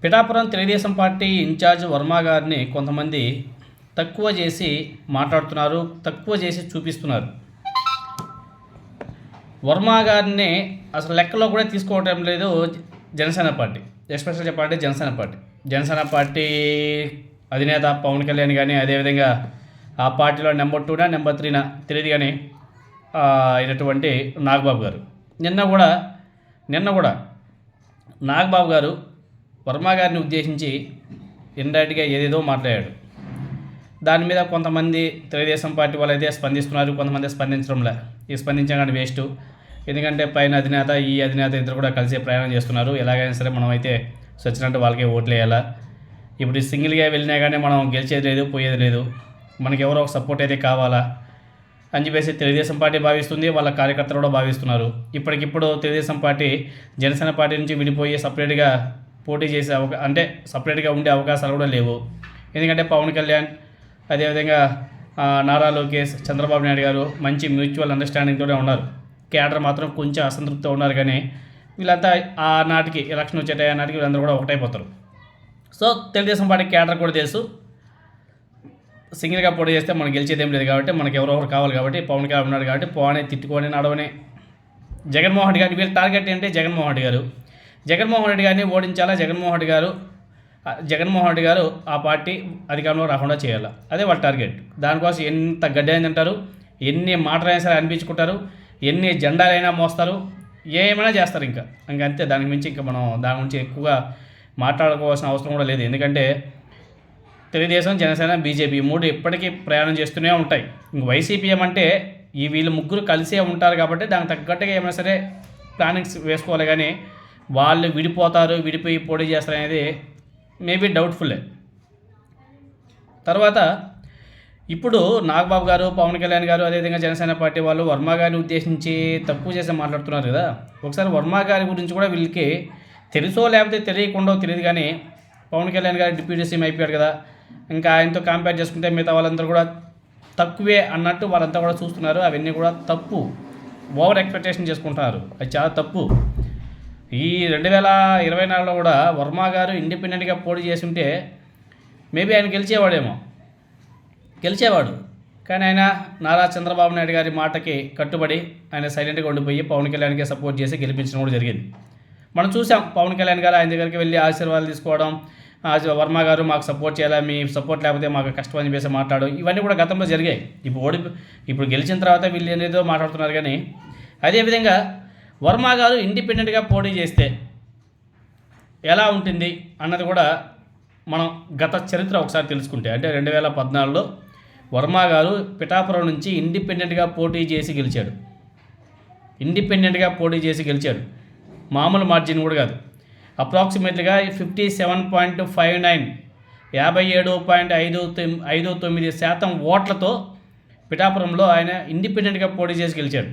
Pithapuram Telugu Desam party incharge Varma గారిని కొంతమంది తక్కువ చేసి మాట్లాడుతున్నారు, తక్కువ చేసి చూపిస్తున్నారు. వర్మ గారిని అసలు లెక్కలో కూడా తీసుకోవటం లేదు జనసేన పార్టీ, ఎస్పెషల్ చెప్పాలంటే జనసేన పార్టీ అధినేత పవన్ కళ్యాణ్ కానీ, అదేవిధంగా ఆ పార్టీలో నెంబర్ 2నా నెంబర్ 3నా తెలియదు కానీ అయినటువంటి నాగబాబు గారు నిన్న కూడా నాగబాబు గారు వర్మ గారిని ఉద్దేశించి ఇండైరెక్ట్గా ఏదేదో మాట్లాడాడు. దాని మీద కొంతమంది తెలుగుదేశం పార్టీ వాళ్ళు అయితే స్పందిస్తున్నారు, కొంతమంది స్పందించడంలే. ఈ స్పందించగానే వేస్ట్. ఎందుకంటే పైన అధినేత ఈ అధినేత ఇద్దరు కూడా కలిసి ప్రయాణం చేస్తున్నారు. ఎలాగైనా సరే మనం అయితే సచ్చినట్టు వాళ్ళకే ఓట్లు వేయాలా. ఇప్పుడు సింగిల్గా వెళ్ళినా కానీ మనం గెలిచేది లేదు, పోయేది లేదు. మనకి ఎవరో ఒక సపోర్ట్ అయితే కావాలా అని చెప్పేసి తెలుగుదేశం పార్టీ భావిస్తుంది, వాళ్ళ కార్యకర్తలు కూడా భావిస్తున్నారు. ఇప్పటికిప్పుడు తెలుగుదేశం పార్టీ జనసేన పార్టీ నుంచి విడిపోయి సపరేట్గా పోటీ చేసే అంటే సపరేట్గా ఉండే అవకాశాలు కూడా లేవు. ఎందుకంటే పవన్ కళ్యాణ్, అదేవిధంగా నారా లోకేష్, చంద్రబాబు నాయుడు గారు మంచి మ్యూచువల్ అండర్స్టాండింగ్తోనే ఉన్నారు. కేడర్ మాత్రం కొంచెం అసంతృప్తితో ఉన్నారు. కానీ వీళ్ళంతా ఆ నాటికి ఎలక్షన్ వచ్చే నాటికి వీళ్ళందరూ కూడా ఒకటైపోతారు. సో తెలుగుదేశం పార్టీ కేడర్ కూడా తెలుసు, సింగిల్గా పోటీ చేస్తే మనం గెలిచేదేం లేదు కాబట్టి మనకి ఎవరో ఒకరు కావాలి కాబట్టి పవన్ కళ్యాణ్ ఉన్నాడు కాబట్టి పోనీ తిట్టుకొని నడవని జగన్మోహన్ రెడ్డి గారిని వీళ్ళ టార్గెట్ ఏంటంటే జగన్మోహన్ రెడ్డి గారిని ఓడించాలా. జగన్మోహన్ రెడ్డి గారు ఆ పార్టీ అధికారంలో రాకుండా చేయాలి, అదే వాళ్ళ టార్గెట్. దానికోసం ఎంత గడ్డైందంటారు, ఎన్ని మాటలైనా సరే అనిపించుకుంటారు, ఎన్ని జెండాలైనా మోస్తారు, ఏమైనా చేస్తారు. ఇంకా అంతే. దానికి మించి ఇంకా మనం దాని గురించి ఎక్కువగా మాట్లాడుకోవాల్సిన అవసరం కూడా లేదు. ఎందుకంటే తెలుగుదేశం, జనసేన, బీజేపీ మూడు ఇప్పటికీ ప్రయాణం చేస్తూనే ఉంటాయి. ఇంక వైసీపీ ఏమంటే వీళ్ళు ముగ్గురు కలిసే ఉంటారు కాబట్టి దానికి తగ్గట్టుగా ఏమైనా సరే ప్లానింగ్స్ వేసుకోవాలి. కానీ వాళ్ళు విడిపోయి పోటీ చేస్తారనేది మేబీ డౌట్ఫుల్లే. తర్వాత ఇప్పుడు నాగబాబు గారు, పవన్ కళ్యాణ్ గారు, అదేవిధంగా జనసేన పార్టీ వాళ్ళు వర్మ గారిని ఉద్దేశించి తక్కువ చేసి మాట్లాడుతున్నారు కదా. ఒకసారి వర్మ గారి గురించి కూడా వీళ్ళకి తెలుసో లేకపోతే తెలియకుండా తెలియదు కానీ పవన్ కళ్యాణ్ గారు డిప్యూటీ సీఎం అయిపోయాడు కదా, ఇంకా ఆయనతో కంపేర్ చేసుకుంటే మిగతా వాళ్ళందరూ కూడా తక్కువే అన్నట్టు వాళ్ళంతా కూడా చూస్తున్నారు. అవన్నీ కూడా తప్పు, ఓవర్ ఎక్స్పెక్టేషన్ చేసుకుంటున్నారు. అది చాలా తప్పు. ఈ 2024లో కూడా వర్మ గారు ఇండిపెండెంట్గా పోటీ చేసి ఉంటే మేబీ ఆయన గెలిచేవాడు. కానీ ఆయన నారా చంద్రబాబు నాయుడు గారి మాటకి కట్టుబడి ఆయన సైలెంట్గా ఉండిపోయి పవన్ కళ్యాణ్కి సపోర్ట్ చేసి గెలిపించడం కూడా జరిగింది. మనం చూసాం పవన్ కళ్యాణ్ గారు ఆయన దగ్గరికి వెళ్ళి ఆశీర్వాదాలు తీసుకోవడం, వర్మ గారు మాకు సపోర్ట్ చేయాలా, మీ సపోర్ట్ లేకపోతే మాకు కష్టం అని చెప్పేసి మాట్లాడడం, ఇవన్నీ కూడా గతంలో జరిగాయి. ఇప్పుడు గెలిచిన తర్వాత వీళ్ళు ఏదో మాట్లాడుతున్నారు. కానీ అదేవిధంగా వర్మ గారు ఇండిపెండెంట్గా పోటీ చేస్తే ఎలా ఉంటుంది అన్నది కూడా మనం గత చరిత్ర ఒకసారి తెలుసుకుంటే, అంటే 2014లో వర్మ గారు పిఠాపురం నుంచి ఇండిపెండెంట్గా పోటీ చేసి గెలిచాడు. మామూలు మార్జిన్ కూడా కాదు. అప్రాక్సిమేట్లీగా 57.59 57.59% ఓట్లతో పిఠాపురంలో ఆయన ఇండిపెండెంట్గా పోటీ చేసి గెలిచాడు.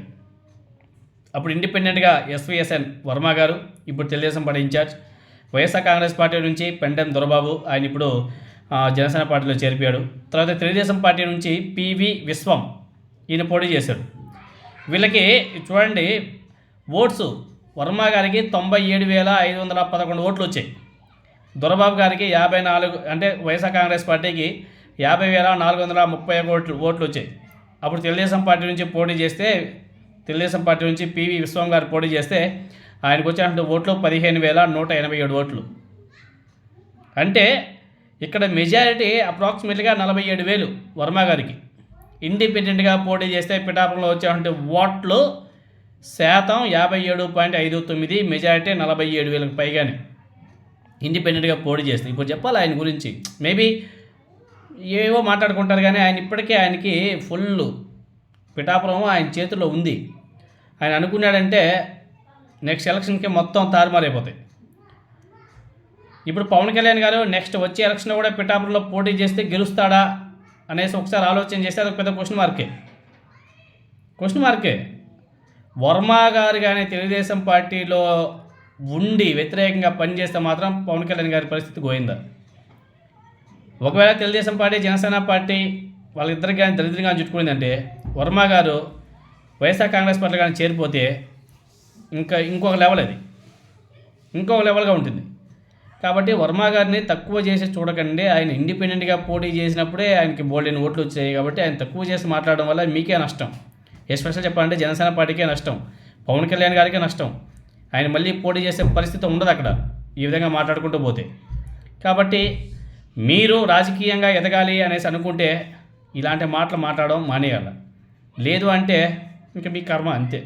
అప్పుడు ఇండిపెండెంట్గా ఎస్వీఎస్ఎన్ వర్మ గారు, ఇప్పుడు Telugu Desam party in charge, YSR Congress party నుంచి పెండెం దొరబాబు, ఆయన ఇప్పుడు జనసేన పార్టీలో చేరిపోయాడు. తర్వాత తెలుగుదేశం పార్టీ నుంచి పివి విశ్వం ఈయన పోటీ చేశాడు. వీళ్ళకి చూడండి ఓట్స్, వర్మ గారికి 97,511 ఓట్లు వచ్చాయి. దొరబాబు గారికి 54, అంటే వైఎస్ఆర్ కాంగ్రెస్ పార్టీకి 50,431 ఓట్లు వచ్చాయి. అప్పుడు తెలుగుదేశం పార్టీ నుంచి పివి విశ్వం గారు పోటీ చేస్తే ఆయనకు వచ్చినటువంటి ఓట్లు 15,187 ఓట్లు. అంటే ఇక్కడ మెజారిటీ అప్రాక్సిమేట్లీగా 47,000 వర్మ గారికి. ఇండిపెండెంట్గా పోటీ చేస్తే పిఠాపురంలో వచ్చేటువంటి ఓట్లు శాతం 57.59, మెజారిటీ 47,000కి పైగానే ఇండిపెండెంట్గా పోటీ చేస్తే. ఇప్పుడు చెప్పాలి ఆయన గురించి, మేబీ ఏవో మాట్లాడుకుంటారు కానీ ఆయనకి ఫుల్ పిఠాపురం ఆయన చేతుల్లో ఉంది. ఆయన అనుకున్నాడంటే నెక్స్ట్ ఎలక్షన్కి మొత్తం తారుమారైపోతాయి. ఇప్పుడు పవన్ కళ్యాణ్ గారు నెక్స్ట్ వచ్చే ఎలక్షన్లో కూడా పిఠాపురంలో పోటీ చేస్తే గెలుస్తాడా అనేసి ఒకసారి ఆలోచన చేస్తే అది పెద్ద క్వశ్చన్ మార్కే. వర్మ గారు కానీ తెలుగుదేశం పార్టీలో ఉండి వ్యతిరేకంగా పనిచేస్తే మాత్రం పవన్ కళ్యాణ్ గారి పరిస్థితి గోయిందా. ఒకవేళ తెలుగుదేశం పార్టీ, జనసేన పార్టీ వాళ్ళిద్దరికి కానీ దరిద్రంగా చుట్టుకునిందంటే వర్మ గారు వైఎస్ఆర్ కాంగ్రెస్ పార్టీ కానీ చేరిపోతే ఇంకొక లెవెల్గా ఉంటుంది. కాబట్టి వర్మ గారిని తక్కువ చేసి చూడకండి. ఆయన ఇండిపెండెంట్గా పోటీ చేసినప్పుడే ఆయనకి బోల్డెన్ ఓట్లు వచ్చాయి. కాబట్టి ఆయన తక్కువ చేసి మాట్లాడడం వల్ల మీకే నష్టం. ఎస్పెషల్ చెప్పాలంటే జనసేన పార్టీకే నష్టం, పవన్ కళ్యాణ్ గారికే నష్టం. ఆయన మళ్ళీ పోటీ చేసే పరిస్థితి ఉండదు అక్కడ ఈ విధంగా మాట్లాడుకుంటూ పోతే. కాబట్టి మీరు రాజకీయంగా ఎదగాలి అనేసి అనుకుంటే ఇలాంటి మాటలు మాట్లాడడం మానేయాలి. లేదు అంటే ఇంకా మీ కర్మ అంతే.